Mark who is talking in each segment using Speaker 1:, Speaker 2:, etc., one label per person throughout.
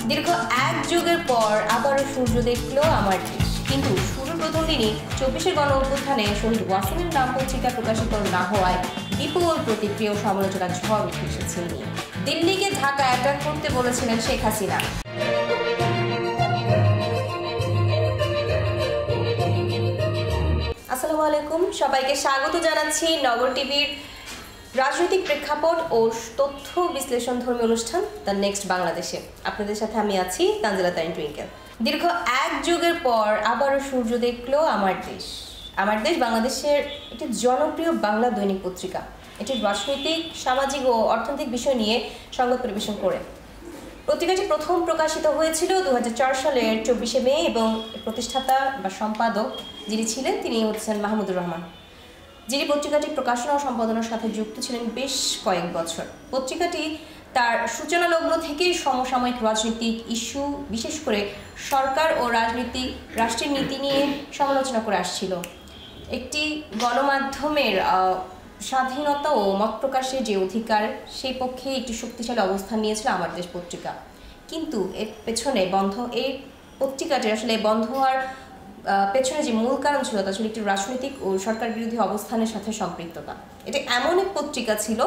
Speaker 1: দীর্ঘ এক যুগের পর আবারও সূর্য দেখল আমার দেশ। কিন্তু শুরুর প্রথম দিনই 24-এর গণ অভ্যুত্থানে শহীদ ওয়াসিমের নাম পত্রিকা প্রকাশিত না হওয়ায় বিপুল প্রতিক্রিয়া ও সমালোচনার ঝড় উঠে এসেছে। দিল্লিকে ঢাকা অ্যাটাক করতে বলেছিলেন শেখ হাসিনা। আসসালামু আলাইকুম, সবাইকে স্বাগত জানাচ্ছি নগর টিভির রাজনৈতিক প্রেক্ষাপট ও তথ্য বিশ্লেষণ ধর্মী অনুষ্ঠান দ্য নেক্সট বাংলাদেশে। আপনাদের সাথে আমি আছি তানজিলা তারিন টুইঙ্কেল। দীর্ঘ এক যুগের পর আবারও সূর্য দেখলো আমার দেশ। আমার দেশ বাংলাদেশের একটি জনপ্রিয় বাংলা দৈনিক পত্রিকা। এটি রাজনৈতিক, সামাজিক ও অর্থনৈতিক বিষয় নিয়ে সংবাদ পরিবেশন করে। পত্রিকাটি প্রথম প্রকাশিত হয়েছিল 2004 সালের 24শে মে এবং প্রতিষ্ঠাতা বা সম্পাদক যিনি ছিলেন তিনি হচ্ছেন মাহমুদুর রহমান, যিনি পত্রিকাটি প্রকাশনা ও সম্পাদনার সাথে যুক্ত ছিলেন বেশ কয়েক বছর। পত্রিকাটি তার সূচনা লগ্ন থেকেই সমসাময়িক রাজনৈতিক ইস্যু, বিশেষ করে সরকার ও রাষ্ট্রের নীতি নিয়ে সমালোচনা করে আসছিল। একটি গণমাধ্যমের স্বাধীনতা ও মত প্রকাশের যে অধিকার, সেই পক্ষে একটি শক্তিশালী অবস্থান নিয়েছিল আমার দেশ পত্রিকা। কিন্তু এর পেছনে এই পত্রিকাটি আসলে বন্ধ হওয়ার পেছনে যে মূল কারণ ছিল তা ছিল একটি রাজনৈতিক ও সরকার বিরোধী অবস্থানের সাথে সম্পৃক্ততা। এটি এমন এক পত্রিকা ছিল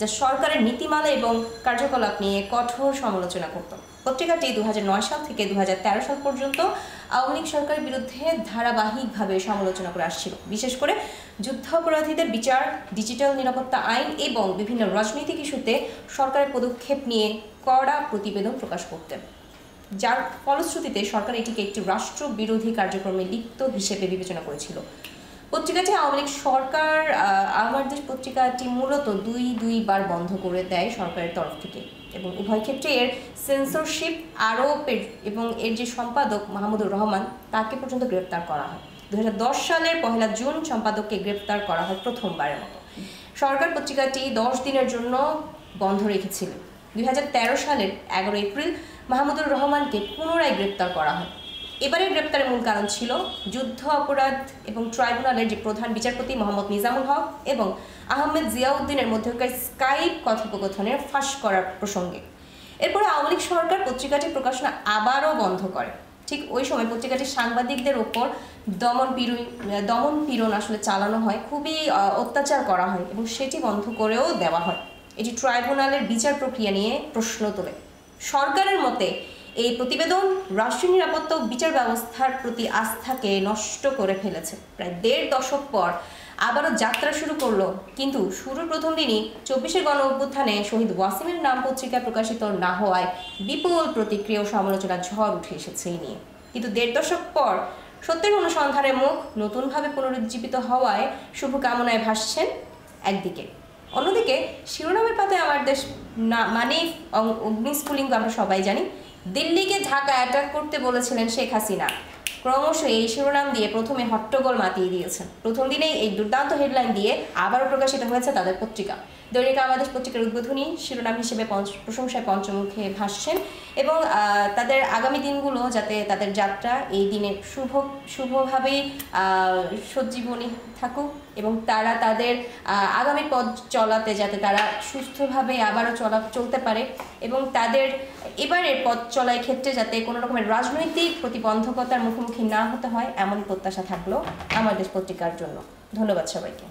Speaker 1: যা সরকারের নীতিমালা এবং কার্যকলাপ নিয়ে কঠোর সমালোচনা করত। পত্রিকাটি 2009 সাল থেকে 2013 সাল পর্যন্ত আওয়ামী লীগ সরকারের বিরুদ্ধে ধারাবাহিকভাবে সমালোচনা করে আসছিল, বিশেষ করে যুদ্ধাপরাধীদের বিচার, ডিজিটাল নিরাপত্তা আইন এবং বিভিন্ন রাজনৈতিক ইস্যুতে সরকারের পদক্ষেপ নিয়ে কড়া প্রতিবেদন প্রকাশ করতেন, যার ফলশ্রুতিতে সরকার এটিকে একটি রাষ্ট্র বিরোধী কার্যক্রমে লিপ্ত হিসেবে বিবেচনা করেছিল। পত্রিকাটি আওয়ামী লীগ সরকার আমার দেশ পত্রিকাটি মূলত দুইবার বন্ধ করে দেয় সরকারের তরফ থেকে, এবং উভয় ক্ষেত্রে এর সেন্সরশিপ আরোপের এবং এর যে সম্পাদক মাহমুদুর রহমান তাকে পর্যন্ত গ্রেপ্তার করা হয়। 2010 সালের 1 জুন সম্পাদককে গ্রেপ্তার করা হয় প্রথমবারের মতো। সরকার পত্রিকাটি 10 দিনের জন্য বন্ধ রেখেছিল। 2013 সালের 11 এপ্রিল মাহমুদুর রহমানকে পুনরায় গ্রেপ্তার করা হয়। এবারের গ্রেপ্তারের মূল কারণ ছিল যুদ্ধ অপরাধ এবং ট্রাইব্যুনালের যে প্রধান বিচারপতি মোহাম্মদ নিজামুল হক এবং আহমেদ জিয়াউদ্দিনের মধ্যকার স্কাইপ কথোপকথনের ফাঁস করার প্রসঙ্গে। এরপরে আওয়ামী লীগ সরকার পত্রিকাটির প্রকাশনা আবারও বন্ধ করে। ঠিক ওই সময় পত্রিকাটির সাংবাদিকদের ওপর দমন পীড়ন আসলে চালানো হয়, খুবই অত্যাচার করা হয় এবং সেটি বন্ধ করেও দেওয়া হয়। এটি ট্রাইব্যুনালের বিচার প্রক্রিয়া নিয়ে প্রশ্ন তোলে। সরকারের মতে এই প্রতিবেদন রাষ্ট্রীয় নিরাপত্তা ও বিচার ব্যবস্থার প্রতি আস্থাকে নষ্ট করে ফেলেছে। প্রায় 1.5 দশক পর আবারও যাত্রা শুরু করলো, কিন্তু শুরুর প্রথম দিনই 24-এর গণ অভ্যুত্থানে শহীদ ওয়াসিমের নাম পত্রিকায় প্রকাশিত না হওয়ায় বিপুল প্রতিক্রিয়া ও সমালোচনার ঝড় উঠে এসেছে এই নিয়ে। কিন্তু 1.5 দশক পর সত্যের অনুসন্ধানের মুখ নতুনভাবে পুনরুজ্জীবিত হওয়ায় শুভকামনায় ভাসছেন একদিকে, অন্যদিকে শিরোনামের পাতায় আমার দেশ না মানে অগ্নিস্ফুলিঙ্গ আমরা সবাই জানি। দিল্লিকে ঢাকা অ্যাটাক করতে বলেছিলেন শেখ হাসিনা। ক্রমশ এই শিরোনাম দিয়ে প্রথমে হট্টগোল মাতিয়ে দিয়েছেন। প্রথম দিনেই এই দুর্দান্ত হেডলাইন দিয়ে আবারও প্রকাশিত হয়েছে তাদের পত্রিকা। দৈনিক আমাদের পত্রিকার উদ্বোধনী শিরোনাম হিসেবে প্রশংসায় পঞ্চমুখে ভাসছেন এবং তাদের আগামী দিনগুলো যাতে তাদের যাত্রা এই দিনে শুভভাবেই সজ্জীবনী থাকুক এবং তারা তাদের আগামী পথ চলাতে যাতে তারা সুস্থভাবে আবারও চলতে পারে এবং তাদের এবারের পথ চলার ক্ষেত্রে যাতে কোনো রকমের রাজনৈতিক প্রতিবন্ধকতার মুখোমুখি না হতে হয়, এমন প্রত্যাশা থাকলো আমার দেশ পত্রিকার জন্য। ধন্যবাদ সবাইকে।